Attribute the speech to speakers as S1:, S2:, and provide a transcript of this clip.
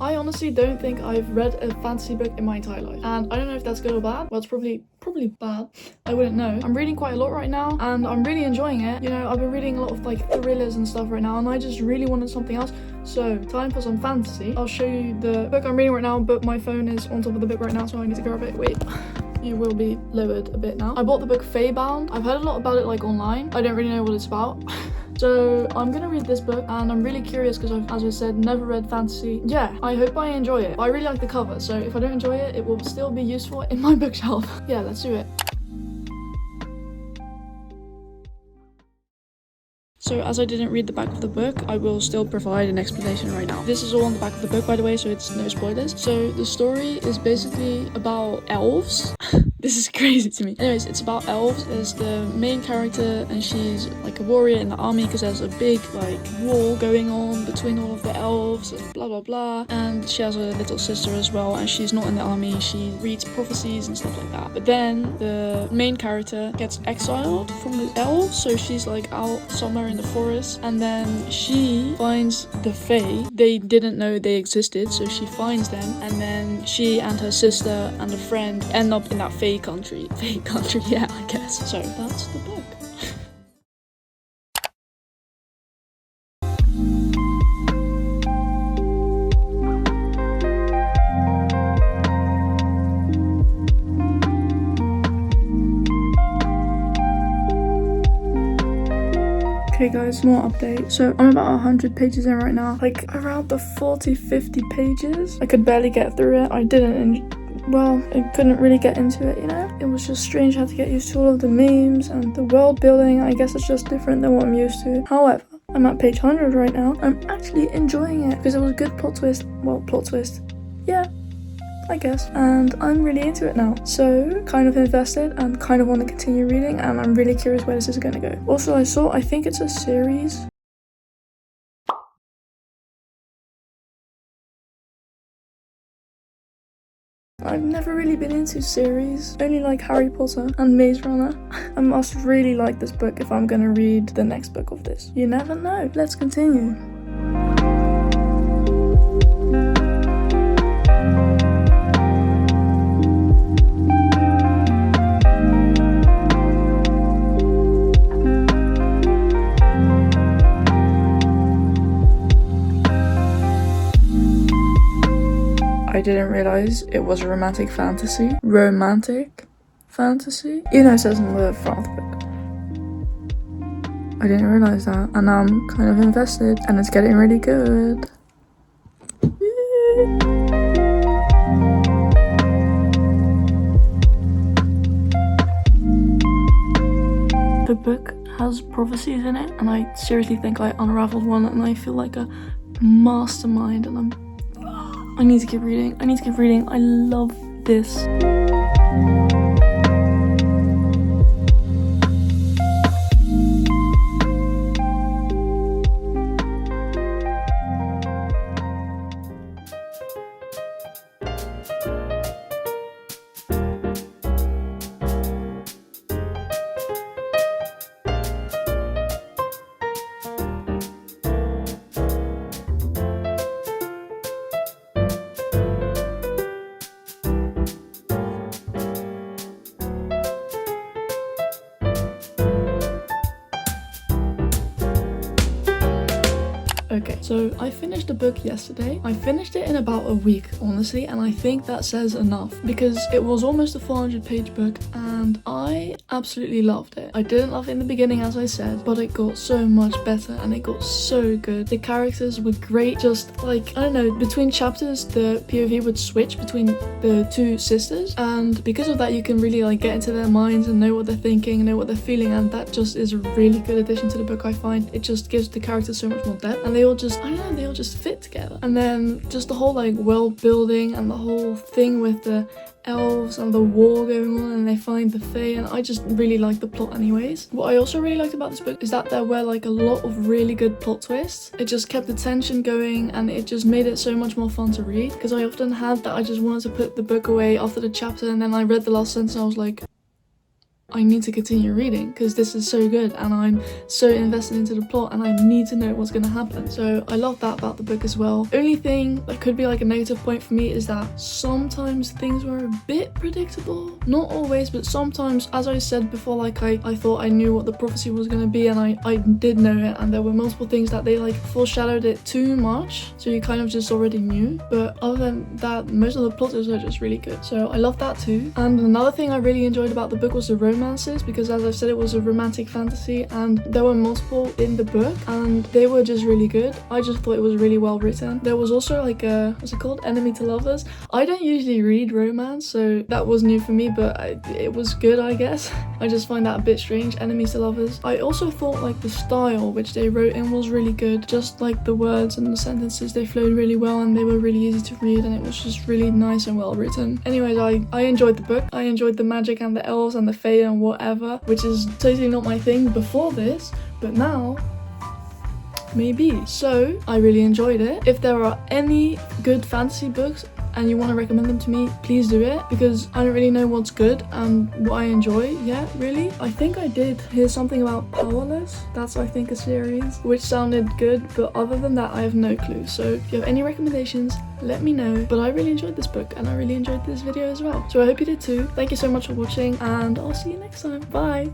S1: I honestly don't think I've read a fantasy book in my entire life, and I don't know if that's good or bad. Well, it's probably bad. I wouldn't know. I'm reading quite a lot right now, and I'm really enjoying it. You know, I've been reading a lot of like thrillers and stuff right now, and I just really wanted something else. So, time for some fantasy. I'll show you the book I'm reading right now, but my phone is on top of the book right now, so I need to grab it. Wait. You will be lowered a bit now. I bought the book Faebound. I've heard a lot about it like online. I don't really know what it's about. So I'm gonna read this book, and I'm really curious because I've, as I said, never read fantasy. Yeah, I hope I enjoy it. I really like the cover, so if I don't enjoy it, it will still be useful in my bookshelf. Yeah, let's do it. So as I didn't read the back of the book, I will still provide an explanation right now. This is all on the back of the book, by the way, so it's no spoilers. So the story is basically about elves. This is crazy to me. Anyways, it's about elves. There's the main character, and she's like a warrior in the army because there's a big like war going on between all of the elves and blah blah blah. And she has a little sister as well, and she's not in the army. She reads prophecies and stuff like that. But then the main character gets exiled from the elves, so she's like out somewhere in the forest, and then she finds the Fae. They didn't know they existed, so she finds them, and then she and her sister and a friend end up in that Fae country, yeah, I guess. So that's the book. Okay guys, more update. So I'm about 100 pages in right now, like around the 40-50 pages. I could barely get through it. I couldn't really get into it, you know? It was just strange how to get used to all of the memes and the world building. I guess it's just different than what I'm used to. However, I'm at page 100 right now. I'm actually enjoying it because it was a good plot twist. Well, plot twist. Yeah, I guess. And I'm really into it now. So, kind of invested and kind of want to continue reading, and I'm really curious where this is going to go. Also, I think it's a series. I've never really been into series, only like Harry Potter and Maze Runner. I must really like this book if I'm gonna read the next book of this. You never know. Let's continue. I didn't realize it was a romantic fantasy. Romantic fantasy? You know, it says on the front of the book. I didn't realize that, and now I'm kind of invested, and it's getting really good. The book has prophecies in it, and I seriously think I unraveled one, and I feel like a mastermind, and I need to keep reading. I love this. Okay, so I finished the book yesterday. I finished it in about a week, honestly, and I think that says enough because it was almost a 400-page book, and I absolutely loved it. I didn't love it in the beginning, as I said, but it got so much better, and it got so good. The characters were great. Just like, I don't know, between chapters, the POV would switch between the two sisters, and because of that, you can really like get into their minds and know what they're thinking, know what they're feeling, and that just is a really good addition to the book, I find. It just gives the characters so much more depth, and they all just fit together. And then just the whole like world building and the whole thing with the elves and the war going on, and they find the Fae, and I just really like the plot anyways. What I also really liked about this book is that there were like a lot of really good plot twists. It just kept the tension going, and it just made it so much more fun to read, because I often had that I just wanted to put the book away after the chapter, and then I read the last sentence and I was like, I need to continue reading because this is so good and I'm so invested into the plot and I need to know what's going to happen. So I love that about the book as well. Only thing that could be like a negative point for me is that sometimes things were a bit predictable. Not always, but sometimes, as I said before, like I thought I knew what the prophecy was going to be and I did know it, and there were multiple things that they like foreshadowed it too much, so you kind of just already knew. But other than that, most of the plots are just really good. So I love that too. And another thing I really enjoyed about the book was the romances, because as I said, it was a romantic fantasy and there were multiple in the book and they were just really good. I just thought it was really well written. There was also like a, what's it called? Enemy to lovers. I don't usually read romance, so that was new for me, but it was good, I guess. I just find that a bit strange, enemies to lovers. I also thought like the style which they wrote in was really good. Just like the words and the sentences, they flowed really well and they were really easy to read and it was just really nice and well written. Anyways, I enjoyed the book. I enjoyed the magic and the elves and the fae and whatever, which is totally not my thing before this, but now maybe. So I really enjoyed it. If there are any good fantasy books and you want to recommend them to me, please do it, because I don't really know what's good and what I enjoy yet, really. I think I did hear something about Powerless. That's, I think, a series which sounded good, but other than that I have no clue. So if you have any recommendations, let me know. But I really enjoyed this book and I really enjoyed this video as well, so I hope you did too. Thank you so much for watching and I'll see you next time. Bye.